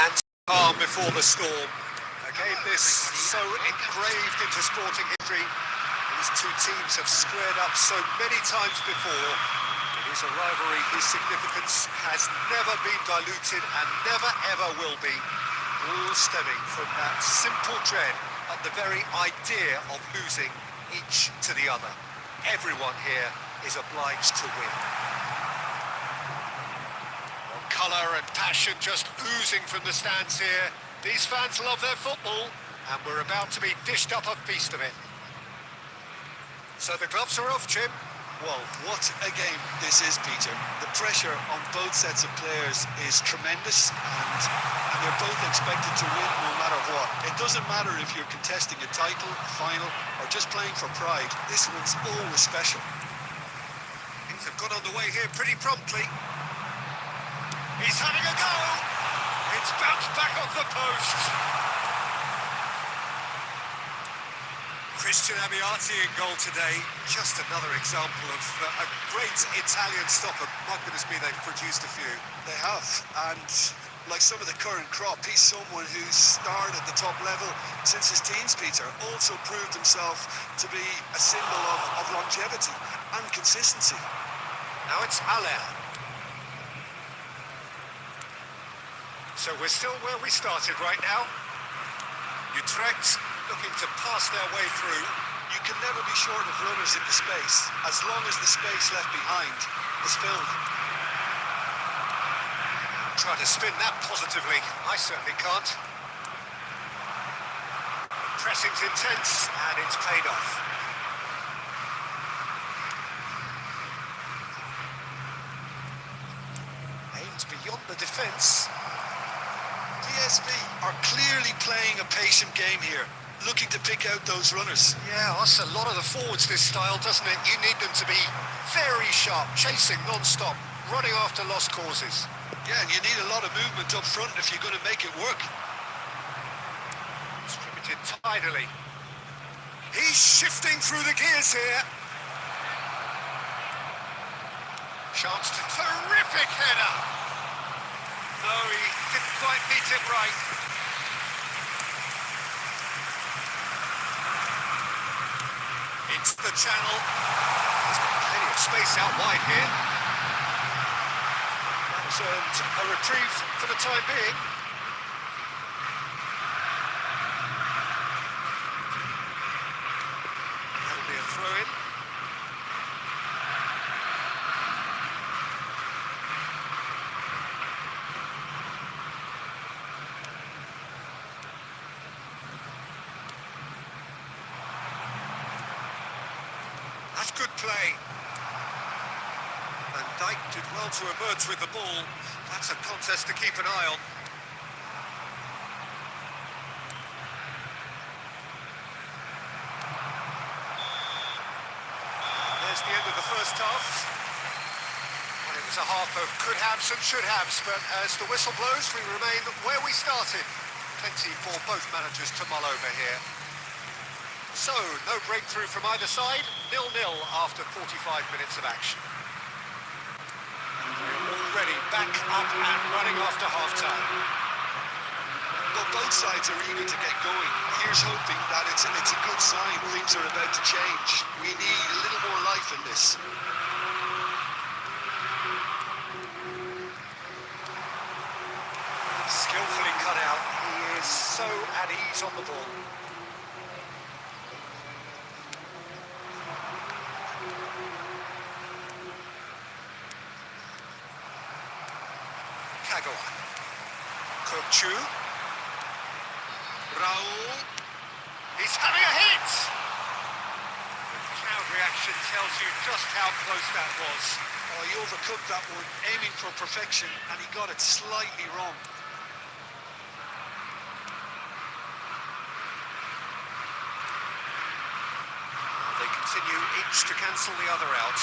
And calm before the storm. A game this so engraved into sporting history. These two teams have squared up so many times before. It is a rivalry whose significance has never been diluted and never ever will be. All stemming from that simple dread at the very idea of losing each to the other. Everyone here is obliged to win. Colour and passion just oozing from the stands here. These fans love their football, and we're about to be dished up a feast of it. So the gloves are off, Jim. Well, what a game this is, Peter. The pressure on both sets of players is tremendous, and they're both expected to win no matter what. It doesn't matter if you're contesting a title, a final, or just playing for pride. This one's always special. Things have got underway here pretty promptly. He's having a go! It's bounced back off the post! Christian Amiati in goal today. Just another example of a great Italian stopper. My goodness me, they've produced a few. They have, and like some of the current crop, he's someone who's starred at the top level since his teens, Peter. Also proved himself to be a symbol of longevity and consistency. Now it's Allaire. So we're still where we started right now. Utrecht looking to pass their way through. You can never be short of runners in the space, as long as the space left behind is filled. Try to spin that positively. I certainly can't. Pressing's intense, and it's paid off. Aimed beyond the defence. PSV are clearly playing a patient game here, looking to pick out those runners. Yeah, that's a lot of the forwards, this style, doesn't it? You need them to be very sharp, chasing non-stop, running after lost causes. Yeah, and you need a lot of movement up front if you're going to make it work. Distributed tidily. He's shifting through the gears here. Chance to terrific header. No, he didn't quite beat it right. Into the channel. There's plenty of space out wide here. That's earned a reprieve for the time being. That'll be a throw-in. That's good play. Van Dijk did well to emerge with the ball. That's a contest to keep an eye on. There's the end of the first half. Well, it was a half of could-haves and should-haves, but as the whistle blows, we remain where we started. Plenty for both managers to mull over here. So, no breakthrough from either side, 0-0 after 45 minutes of action. We're already back up and running after half-time. Well, both sides are eager to get going. Here's hoping that it's a good sign things are about to change. We need a little more life in this. Skillfully cut out. He is so at ease on the ball. Kokchu. Raul. He's having a hit! The crowd reaction tells you just how close that was. Oh, he overcooked that one, aiming for perfection, and he got it slightly wrong. Well, they continue each to cancel the other out.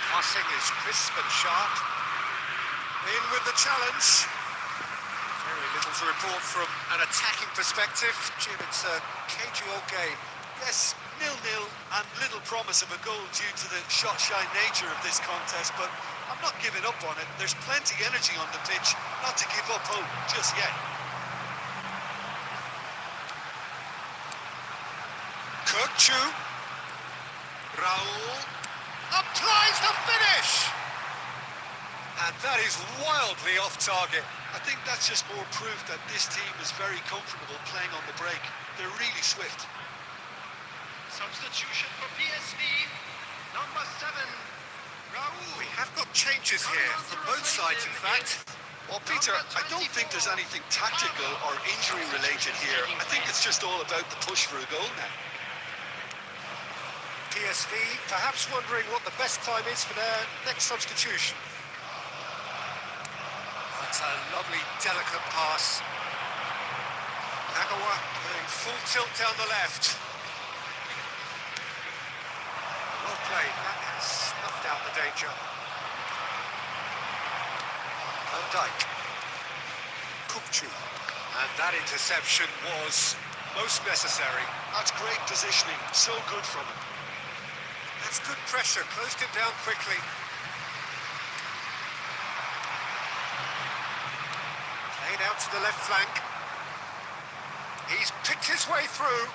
Passing is crisp and sharp. In with the challenge. Very little to report from an attacking perspective. Jim, it's a cagey old game. Yes, 0-0 and little promise of a goal due to the shot-shy nature of this contest, but I'm not giving up on it. There's plenty energy on the pitch, not to give up hope just yet. Kirkchu. Raul applies the finish! And that is wildly off target. I think that's just more proof that this team is very comfortable playing on the break. They're really swift. Substitution for PSV, number 7, Raul. We have got changes here from both sides, in fact. Well, Peter, I don't think there's anything tactical or injury related here. I think it's just all about the push for a goal now. PSV perhaps wondering what the best time is for their next substitution. That's a lovely, delicate pass. Nagawa going full tilt down the left. Well played, that has snuffed out the danger. Van Dijk. Kirkchu. And that interception was most necessary. That's great positioning, so good from him. That's good pressure, closed it down quickly. Played out to the left flank. He's picked his way through.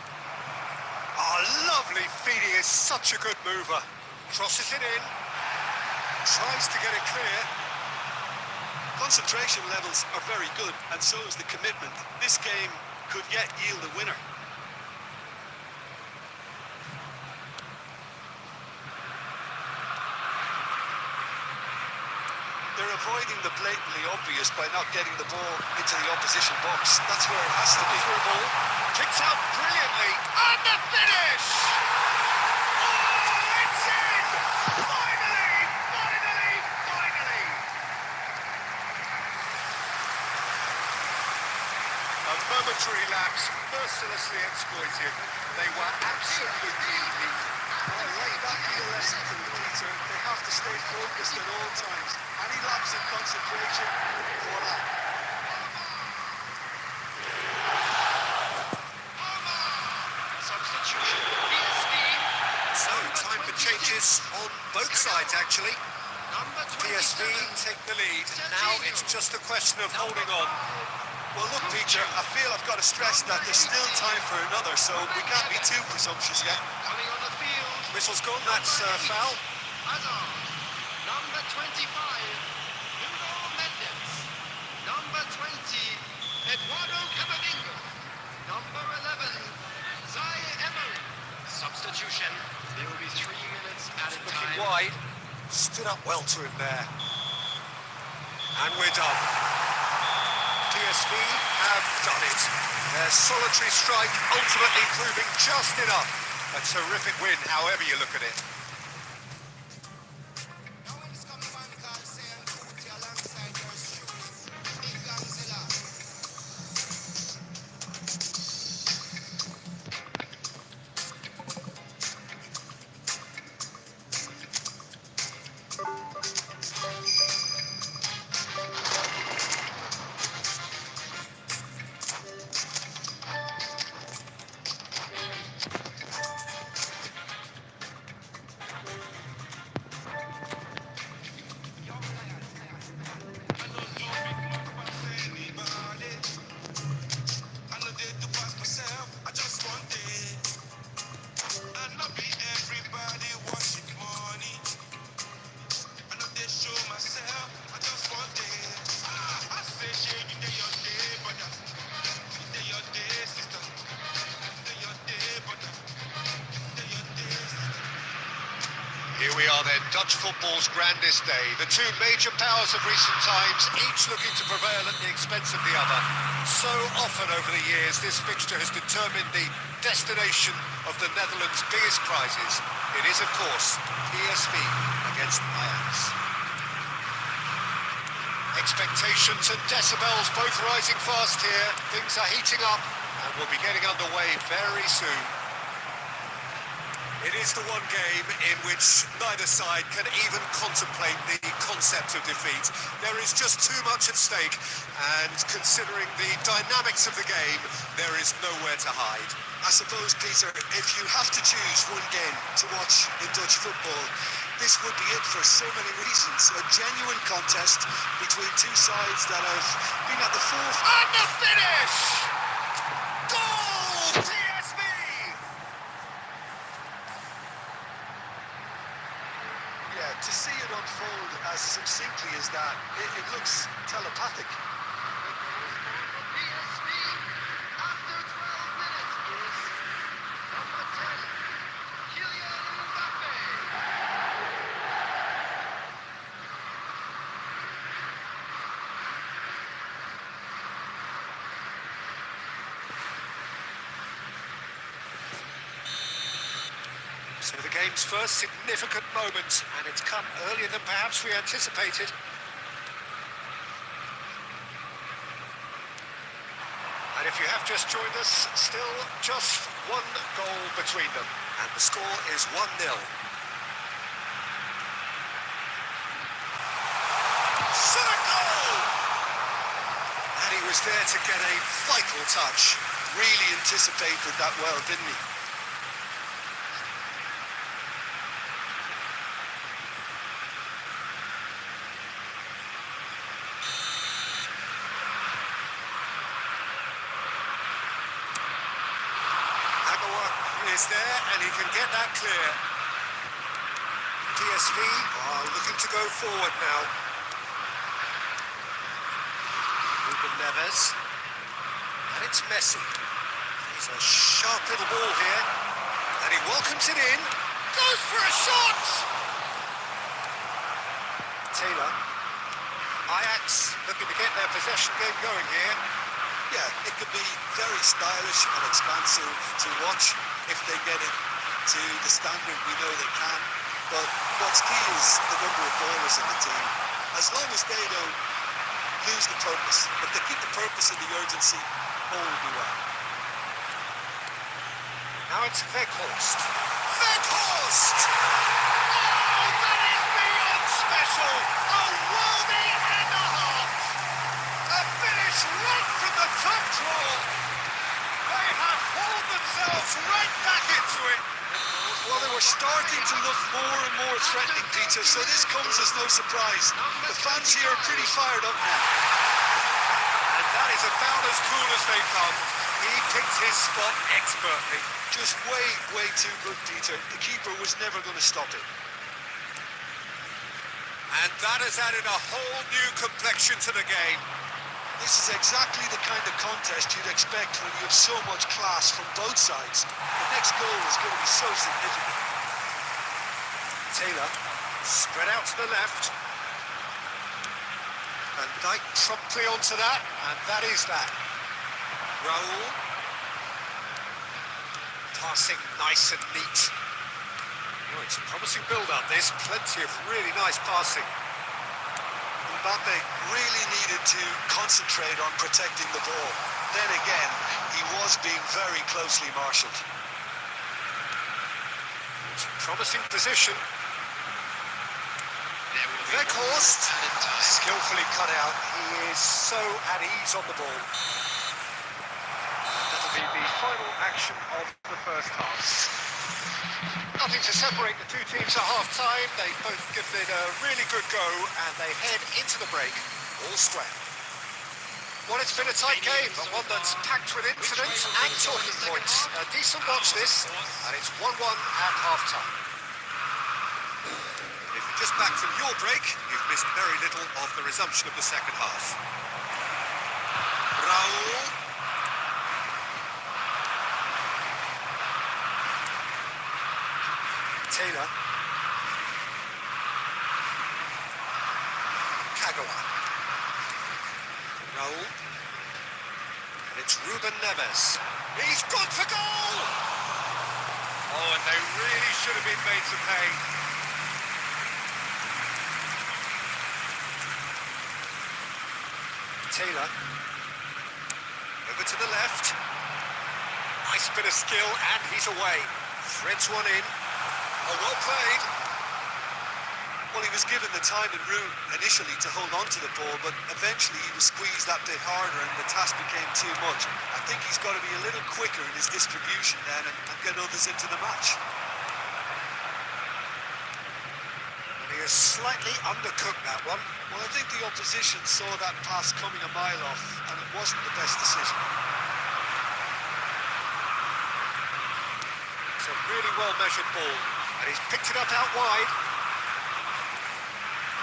Oh, lovely feed, he is such a good mover. Crosses it in. Tries to get it clear. Concentration levels are very good, and so is the commitment. This game could yet yield a winner. They're avoiding the blatantly obvious by not getting the ball into the opposition box. That's where it has to be. Ball kicked out brilliantly. And the finish! Oh, it's in! Finally! Finally! Finally! A momentary lapse, mercilessly exploited. They were absolutely elite. Well, like that heel lesson to the Peter, they have to stay focused at all times. Any lapse in concentration, voila. Substitution for PSV, So, time for changes on both sides, actually. number 27. PSV take the lead. Now it's just a question of holding on. Well, look, Peter, I feel I've got to stress that there's still time for another, so we can't be too presumptuous yet. Coming on the field, Whistle's gone, that's foul. Hazard. Number 25, Nuno Mendes. Number 20, Eduardo Camavinga. Number 11, Zai Emery. Substitution. There will be 3 minutes added Looking time. wide. Stood up well to him there. And we're done. PSV have done it. Their solitary strike ultimately proving just enough. A terrific win, however you look at it. Here we are then, Dutch football's grandest day. The two major powers of recent times, each looking to prevail at the expense of the other. So often over the years, this fixture has determined the destination of the Netherlands' biggest prizes. It is, of course, PSV against Ajax. Expectations and decibels both rising fast here. Things are heating up and we'll be getting underway very soon. It is the one game in which neither side can even contemplate the concept of defeat. There is just too much at stake, and considering the dynamics of the game, there is nowhere to hide. I suppose, Peter, if you have to choose one game to watch in Dutch football, this would be it for so many reasons. A genuine contest between two sides that have been at the forefront. And the finish! Goal! PSV! Yeah, to see it unfold as succinctly as that, it looks telepathic. PSV after 12 minutes is number 10, Kylian Mbappe. So the game's first significant moment, and it's come earlier than perhaps we anticipated. And if you have just joined us, still just one goal between them, and the score is 1-0. Shot a goal! And he was there to get a vital touch. Really anticipated that well, didn't he? Is there, and he can get that clear. PSV are looking to go forward now. Ruben Neves, and it's Messi. He's a sharp little ball here, and he welcomes it in. Goes for a shot. Taylor. Ajax looking to get their possession game going here. Yeah, it could be very stylish and expansive to watch if they get it to the standard we know they can. But what's key is the number of ballers in the team. As long as they don't lose the purpose, if they keep the purpose and the urgency, all will be well. Now it's Weghorst. Weghorst! Oh, that is beyond special! A worthy and a half! A finish right from the top draw! They have hauled themselves right back into it! Well, they were starting to look more and more threatening, Peter, so this comes as no surprise. The fans here are pretty fired up now. And that is about as cool as they come. He picked his spot expertly. Just way too good, Peter. The keeper was never going to stop it. And that has added a whole new complexion to the game. This is exactly the kind of contest you'd expect when you have so much class from both sides. The next goal is going to be so significant. Taylor, spread out to the left. Van Dijk promptly onto that, and that is that. Raul. Passing nice and neat. Oh, it's a promising build-up, this. Plenty of really nice passing. Mbappe really needed to concentrate on protecting the ball. Then again, he was being very closely marshalled. It's a promising position. Weghorst, skillfully cut out. He is so at ease on the ball. That'll be the final action of the first half. Nothing to separate the two teams at half-time. They both given it a really good go, and they head into the break all square. Well, it's been a tight game, but one that's packed with incidents and talking points. A decent watch this, and it's 1-1 at half-time. If you're just back from your break, you've missed very little of the resumption of the second half. Raul. Taylor. Kagawa. Raul. And it's Ruben Neves. He's gone for goal! Oh, and they really should have been made to pay. Taylor. Over to the left. Nice bit of skill, and he's away. Threads one in. Oh, well played. Well, he was given the time and room initially to hold on to the ball, but eventually he was squeezed that bit harder and the task became too much. I think he's got to be a little quicker in his distribution then and get others into the match. And he has slightly undercooked that one. Well, I think the opposition saw that pass coming a mile off and it wasn't the best decision. It's a really well-measured ball, and he's picked it up out wide.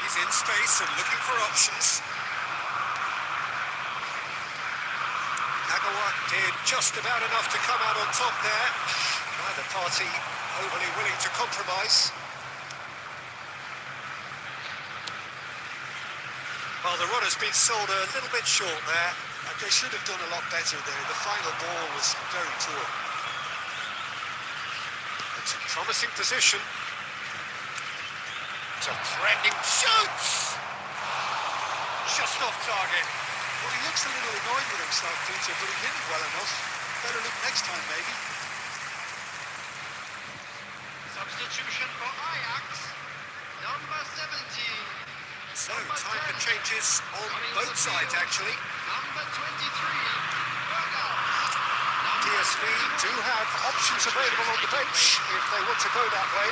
He's in space and looking for options. Nagawa did just about enough to come out on top there. Neither party overly willing to compromise. Well, the run has been sold a little bit short there. They should have done a lot better there. The final ball was very poor. It's a promising position. It's a threatening shoot! Just off target. Well, he looks a little annoyed with himself, Peter, but he hit it well enough. Better look next time, maybe. Substitution for Ajax, number 17. So, time for changes on both sides, actually. Number 23, PSV do have options available on the bench if they want to go that way.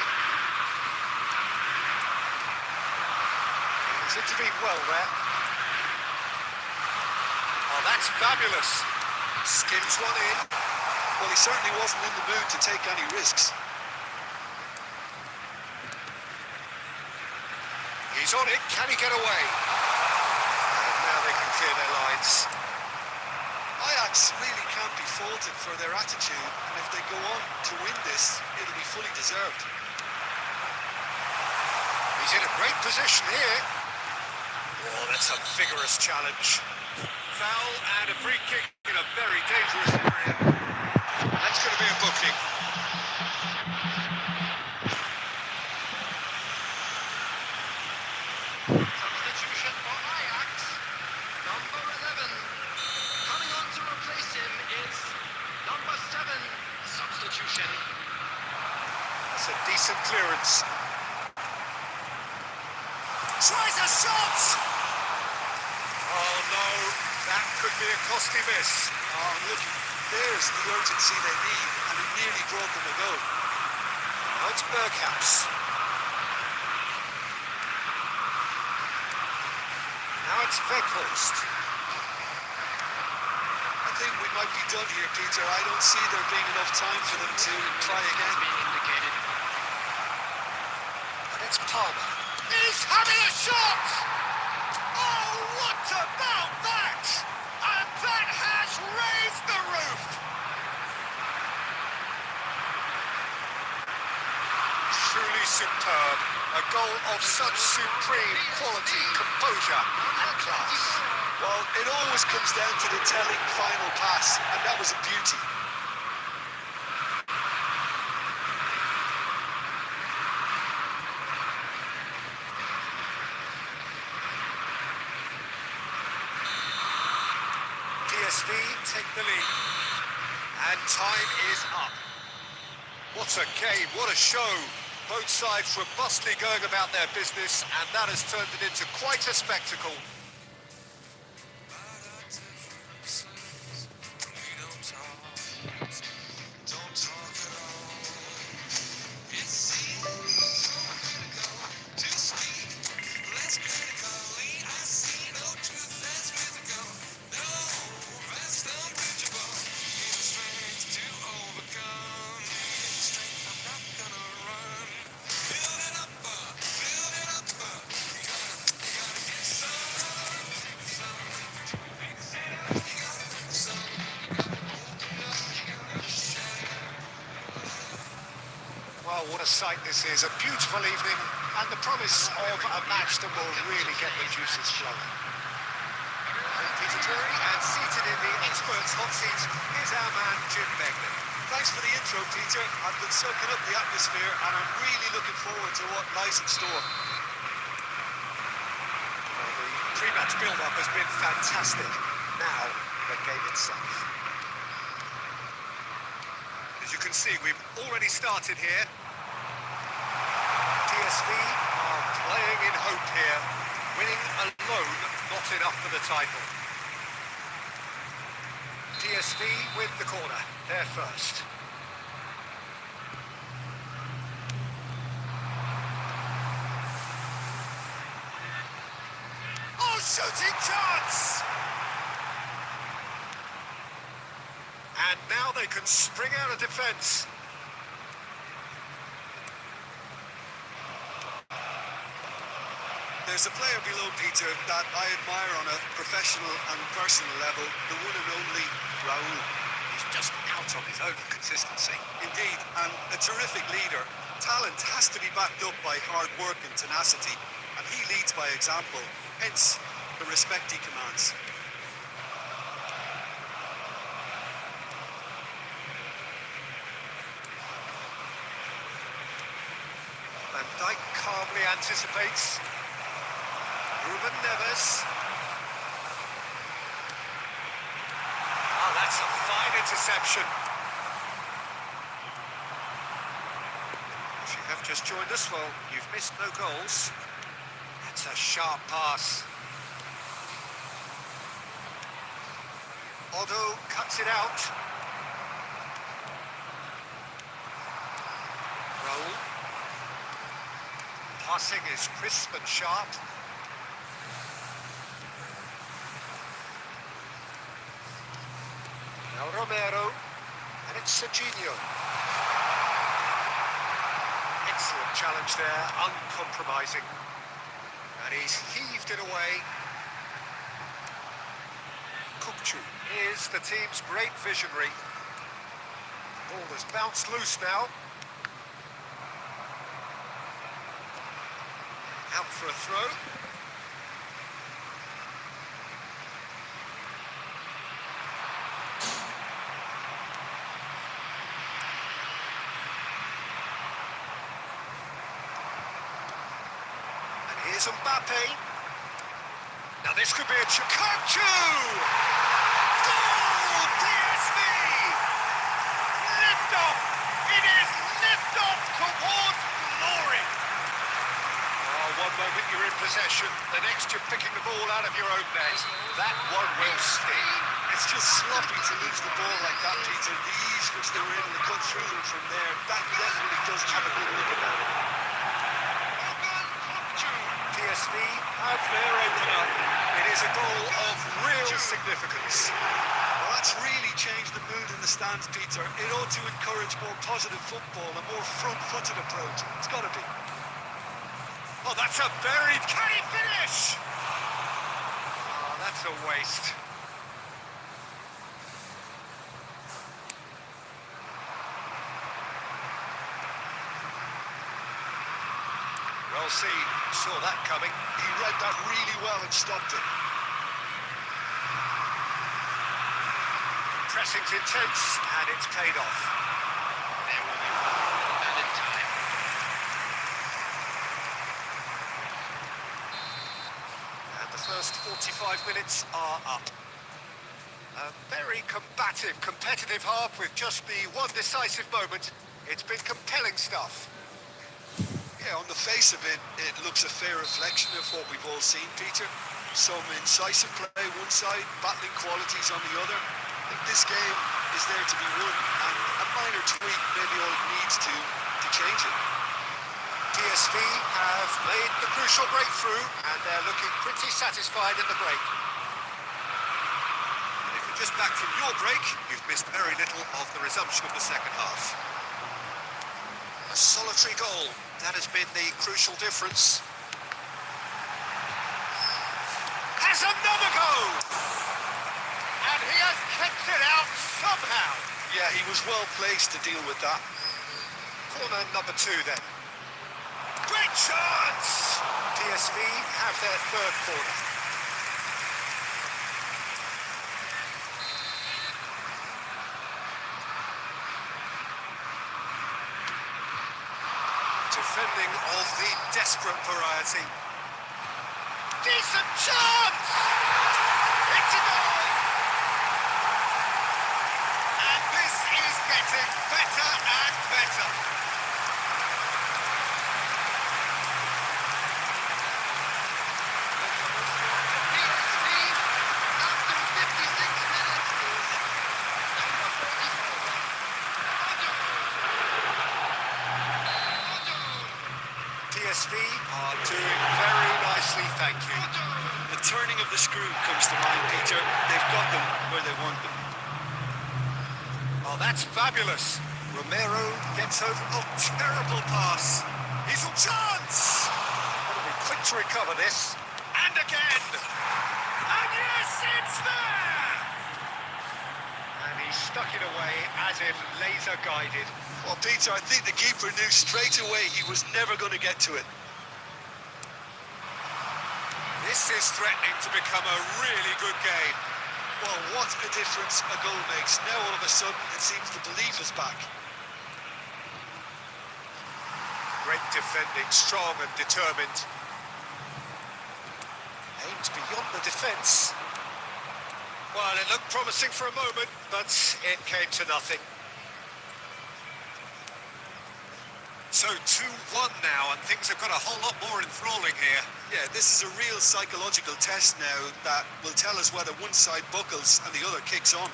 He's intervened well there. Oh, that's fabulous. Skims one in. Well, he certainly wasn't in the mood to take any risks. He's on it. Can he get away? And now they can clear their lines. Ajax really can't be faulted for their attitude, and if they go on to win this, it'll be fully deserved. He's in a great position here. Oh, that's a vigorous challenge. Foul and a free kick in a very dangerous area. That's going to be a booking. substitution for Ajax, number 11. Coming on to replace him is number 7. Substitution. That's a decent clearance. Tries a shot! Oh no, that could be a costly miss. Oh, look, there's the urgency they need, and it nearly brought them a goal. Now it's Bergkamps. Now it's Weghorst. I think we might be done here, Peter. I don't see there being enough time for them to try again. And it's Palmer. He's having a shot! Oh, what about that? And that has raised the roof! Truly superb. A goal of such supreme quality, composure and class. Well, it always comes down to the telling final pass, and that was a beauty. PSV take the lead. And time is up. What a game, what a show. Both sides robustly going about their business, and that has turned it into quite a spectacle. Well, what a sight this is. A beautiful evening and the promise of a match that will really get the juices flowing. I'm Peter Drury, and seated in the experts' hot seat is our man Jim Begley. Thanks for the intro, Peter. I've been soaking up the atmosphere, and I'm really looking forward to what lies in store. Well, the pre-match build-up has been fantastic. Now, the game itself. As you can see, we've already started here. PSV are playing in hope here. Winning alone, not enough for the title. PSV with the corner. They're first. Oh, shooting chance! And now they can spring out of defence. There's a player below, Peter, that I admire on a professional and personal level, the one and only Raul. He's just out on his own consistency. Indeed, and a terrific leader. Talent has to be backed up by hard work and tenacity, and he leads by example, hence the respect he commands. Van Dijk calmly anticipates. Ruben Neves. Ah, that's a fine interception. If you have just joined us, well, you've missed no goals. That's a sharp pass. Otto cuts it out. Raul. Passing is crisp and sharp. Now Romero, and it's Serginho. Excellent challenge there, uncompromising. And he's heaved it away. Kupchu is the team's great visionary. Ball has bounced loose now. Out for a throw. Here's Mbappe. Now this could be a Chukwu! Goal! PSV! Lift off! It is lift off towards glory! Oh, one moment you're in possession, the next you're picking the ball out of your own net. That one will sting. It's just sloppy to lose the ball like that, Peter. The ease which they were able to cut through them from there, that definitely does have a good look at that. PSV have their opener. It is a goal of real significance. Well, that's really changed the mood in the stands, Peter. It ought to encourage more positive football, a more front-footed approach. It's got to be. Oh, that's a very... Can he finish? Oh, that's a waste. Well seen, saw that coming. He read that really well and stopped it. Pressing's intense, and it's paid off. There will be one added time. And the first 45 minutes are up. A very combative, competitive half with just the one decisive moment. It's been compelling stuff. Yeah, on the face of it, it looks a fair reflection of what we've all seen, Peter. Some incisive play one side, battling qualities on the other. I think this game is there to be won, and a minor tweak may be all it needs to change it. PSV have made the crucial breakthrough, and they're looking pretty satisfied in the break. And if you're just back from your break, you've missed very little of the resumption of the second half. A solitary goal. That has been the crucial difference. Has another goal! And he has kept it out somehow. Yeah, he was well placed to deal with that. Corner number 2 then. Great chance! PSV have their third corner. Defending of the desperate variety. Decent chance! It's a goal! And this is getting better and better. PSV are doing very nicely, thank you. The turning of the screw comes to mind, Peter. They've got them where they want them. Oh, that's fabulous. Romero gets over. Oh, terrible pass. He's a chance. Got to be quick to recover this. And again. And yes, it's there. And he stuck it away as if laser guided. Well, Peter, I think the keeper knew straight away he was never going to get to it. This is threatening to become a really good game. Well, what a difference a goal makes. Now, all of a sudden, it seems the belief is back. Great defending, strong and determined. Aimed beyond the defence. Well, it looked promising for a moment, but it came to nothing. So 2-1 now, and things have got a whole lot more enthralling here. Yeah, this is a real psychological test now that will tell us whether one side buckles and the other kicks on.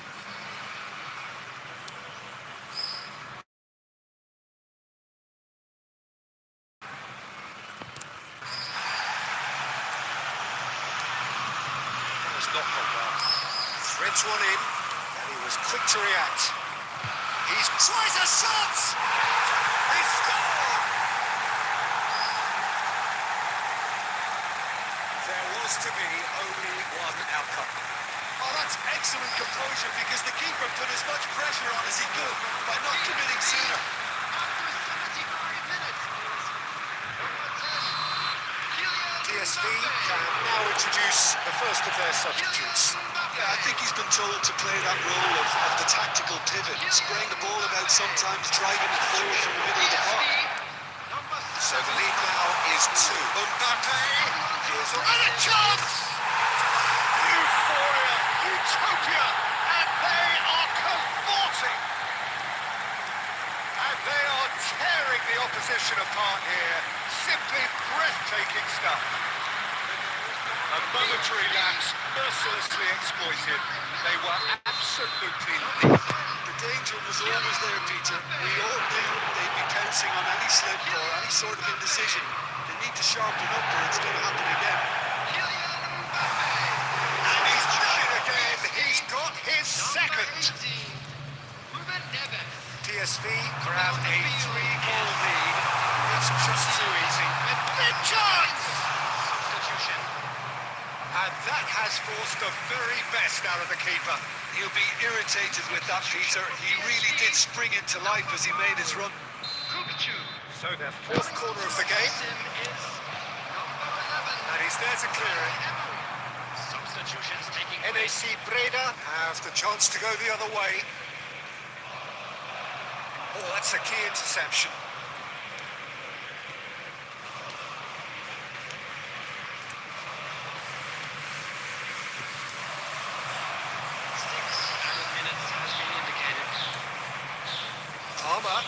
Has not gone well. Threads one in, and he was quick to react. He tries a shot! He scored! There was to be only one outcome. Oh, that's excellent composure because the keeper put as much pressure on as he could by not committing sooner. After 75 minutes, PSV can now introduce the first of their substitutes. Yeah, I think he's been told to play that role of the tactical pivot, spraying the ball about sometimes, driving it forward from the middle of the park. So the lead now is 2. Mbappe is and a chance! Euphoria, utopia, and they are cavorting. And they are tearing the opposition apart here. Simply breathtaking stuff. A momentary lapse, mercilessly exploited. They were absolutely lethal. The danger was always there, Peter. We all knew they'd be pouncing on any slip or any sort of indecision. They need to sharpen up or it's going to happen again. And he's done it again. He's got his second. PSV grab a 3-goal lead. It's just too easy. Big chance! Substitution. And that has forced the very best out of the keeper. He'll be irritated with that, Peter. He really did spring into life as he made his run. So their fourth corner of the game. And he's there to clear it. Substitutions taking place. NAC Breda have the chance to go the other way. Oh, that's a key interception. Minutes has been indicated. Palmer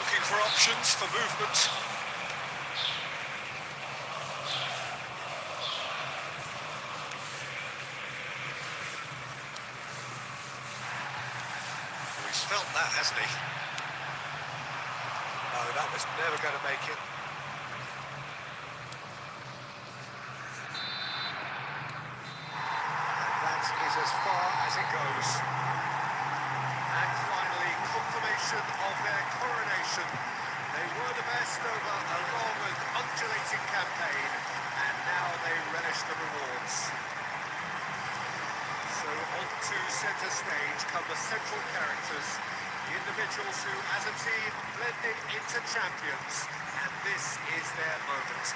looking for options for movement. He's felt that, hasn't he? No, that was never going to make it. And that is as far as it goes. And finally, confirmation of their coronation. They were the best over a long and undulating campaign, and now they relish the rewards. So onto centre stage come the central characters, the individuals who, as a team, blended into champions, and this is their moment.